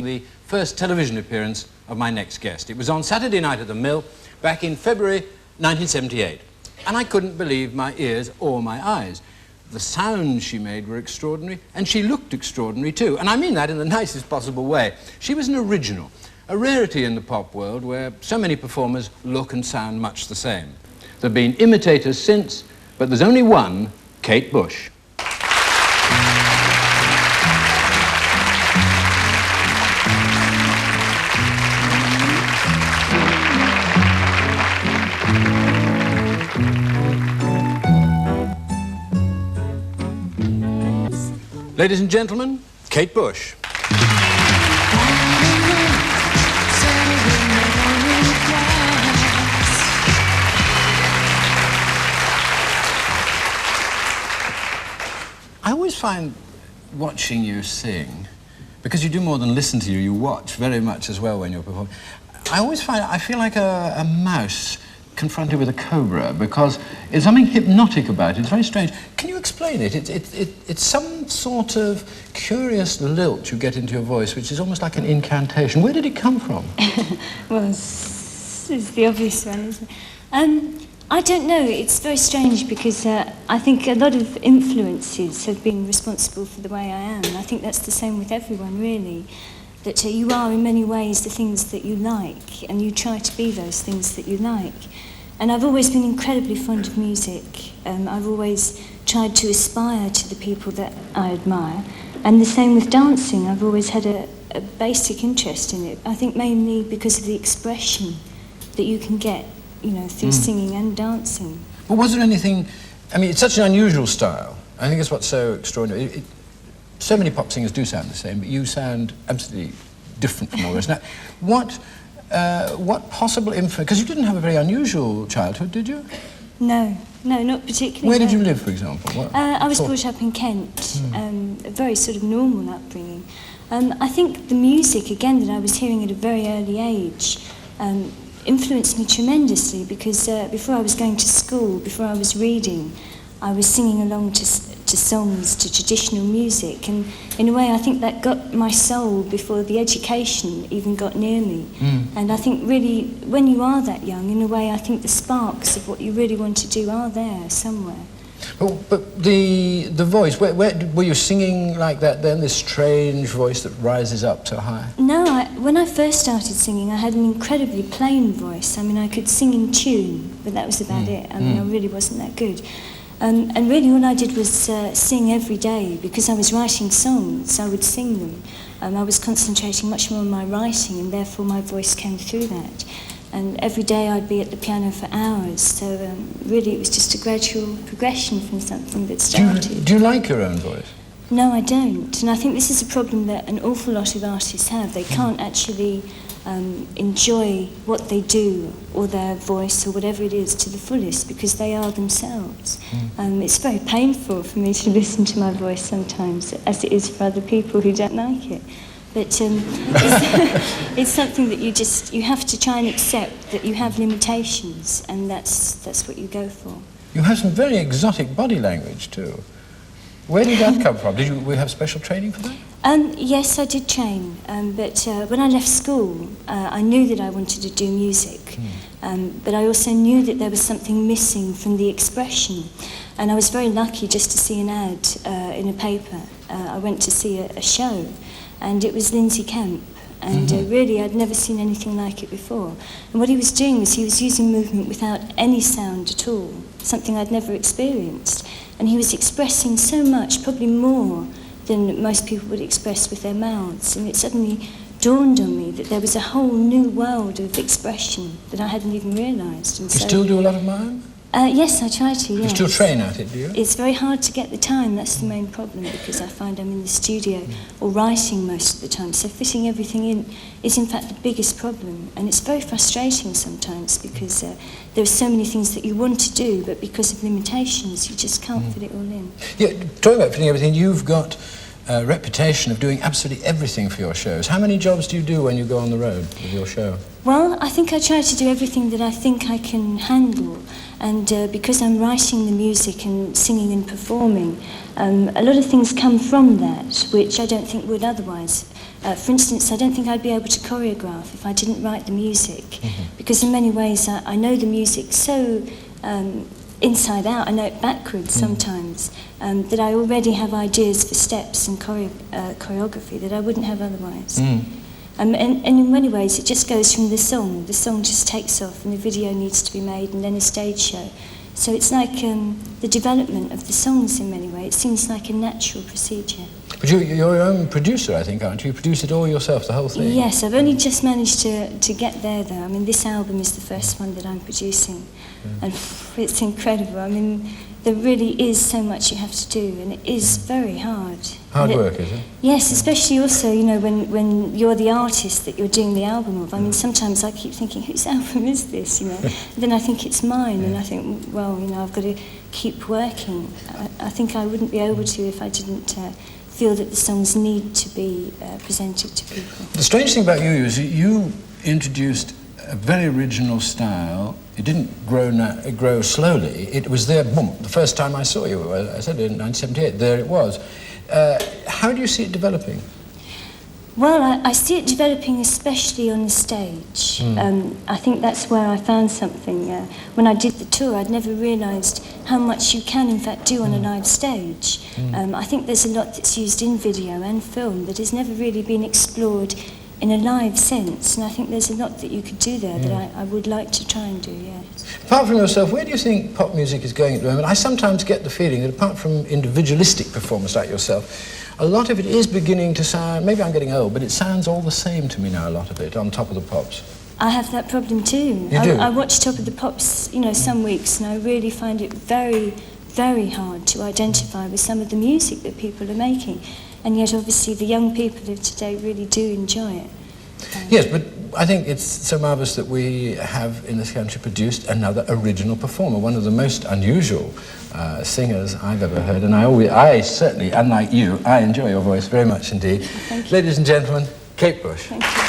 the first television appearance of my next guest. It was on Saturday night at the Mill back in February 1978. And I couldn't believe my ears or my eyes. The sounds she made were extraordinary, and she looked extraordinary too. And I mean that in the nicest possible way. She was an original, a rarity in the pop world where so many performers look and sound much the same. There have been imitators since, but there's only one, Kate Bush. Ladies and gentlemen, Kate Bush. I always find watching you sing, because you do more than listen to you, you watch very much as well when you're performing. I feel like a mouse confronted with a cobra, because there's something hypnotic about it. It's very strange. Can you explain it? It's some sort of curious lilt you get into your voice, which is almost like an incantation. Where did it come from? Well, it's the obvious one, isn't it? I don't know. It's very strange because I think a lot of influences have been responsible for the way I am. I think that's the same with everyone, really. That you are, in many ways, the things that you like, and you try to be those things that you like. And I've always been incredibly fond of music. I've always tried to aspire to the people that I admire. And the same with dancing. I've always had a basic interest in it. I think mainly because of the expression that you can get, you know, through singing and dancing. Well, was there anything... I mean, it's such an unusual style. I think it's what's so extraordinary. So many pop singers do sound the same, but you sound absolutely different from all this. Now, what possible influence... Because you didn't have a very unusual childhood, did you? No, not particularly. Where did you live, for example? I was brought up in Kent, a very sort of normal upbringing. I think the music, again, that I was hearing at a very early age influenced me tremendously, because before I was going to school, before I was reading, I was singing along to songs, to traditional music, and in a way I think that got my soul before the education even got near me. And I think really when you are that young, in a way I think the sparks of what you really want to do are there somewhere. But the voice, where were you singing like that then, this strange voice that rises up so high? No, when I first started singing I had an incredibly plain voice. I mean, I could sing in tune, but that was about it. I mean, I really wasn't that good. And really all I did was sing every day, because I was writing songs, I would sing them. I was concentrating much more on my writing, and therefore my voice came through that. And every day I'd be at the piano for hours, so really it was just a gradual progression from something that started. Do you like your own voice? No, I don't, and I think this is a problem that an awful lot of artists have. They can't actually enjoy what they do, or their voice, or whatever it is, to the fullest, because they are themselves. It's very painful for me to listen to my voice sometimes, as it is for other people who don't like it. But it's something that you have to try and accept, that you have limitations, and that's what you go for. You have some very exotic body language too. Where did that come from? Did we have special training for that? Yes, I did train, but when I left school, I knew that I wanted to do music, but I also knew that there was something missing from the expression, and I was very lucky just to see an ad in a paper. I went to see a show, and it was Lindsay Kemp, and really I'd never seen anything like it before. And what he was doing was he was using movement without any sound at all, something I'd never experienced. And he was expressing so much, probably more than most people would express with their mouths. And it suddenly dawned on me that there was a whole new world of expression that I hadn't even realised. You still do a lot of mime? Yes, I try to, yes. You still train at it, do you? It's very hard to get the time, that's the main problem, because I find I'm in the studio or writing most of the time, so fitting everything in is in fact the biggest problem, and it's very frustrating sometimes, because there are so many things that you want to do, but because of limitations you just can't fit it all in. Yeah, talking about fitting everything, you've got reputation of doing absolutely everything for your shows. How many jobs do you do when you go on the road with your show? Well, I think I try to do everything that I think I can handle, and because I'm writing the music and singing and performing, a lot of things come from that, which I don't think would otherwise. For instance, I don't think I'd be able to choreograph if I didn't write the music, because in many ways I know the music so inside out, I know it backwards sometimes, that I already have ideas for steps and choreography that I wouldn't have otherwise. And in many ways it just goes from the song just takes off and the video needs to be made and then a stage show. So it's like the development of the songs in many ways. It seems like a natural procedure. But you're your own producer, I think, aren't you? You produce it all yourself, the whole thing? Yes, I've only just managed to get there, though. I mean, this album is the first one that I'm producing, and it's incredible. I mean, there really is so much you have to do, and it is very hard. Hard work, is it? Yes, especially also, you know, when you're the artist that you're doing the album of. I mean, sometimes I keep thinking, whose album is this, you know? Then I think it's mine, and I think, well, you know, I've got to keep working. I think I wouldn't be able to if I didn't feel that the songs need to be presented to people. The strange thing about you is that you introduced a very original style. It didn't grow slowly. It was there, boom, the first time I saw you, I said in 1978, there it was. How do you see it developing? Well, I see it developing especially on the stage. I think that's where I found something. When I did the tour, I'd never realised how much you can in fact do on a live stage. I think there's a lot that's used in video and film that has never really been explored in a live sense, and I think there's a lot that you could do there that I would like to try and do, yes. Apart from yourself, where do you think pop music is going at the moment? I sometimes get the feeling that apart from individualistic performers like yourself, a lot of it is beginning to sound, maybe I'm getting old, but it sounds all the same to me now, a lot of it, on Top of the Pops. I have that problem too. You do? I watch Top of the Pops, you know, some weeks, and I really find it very, very hard to identify with some of the music that people are making. And yet, obviously, the young people of today really do enjoy it. Yes, but I think it's so marvellous that we have in this country produced another original performer, one of the most unusual singers I've ever heard. And I certainly, unlike you, I enjoy your voice very much indeed. Thank you. Ladies and gentlemen, Kate Bush. Thank you.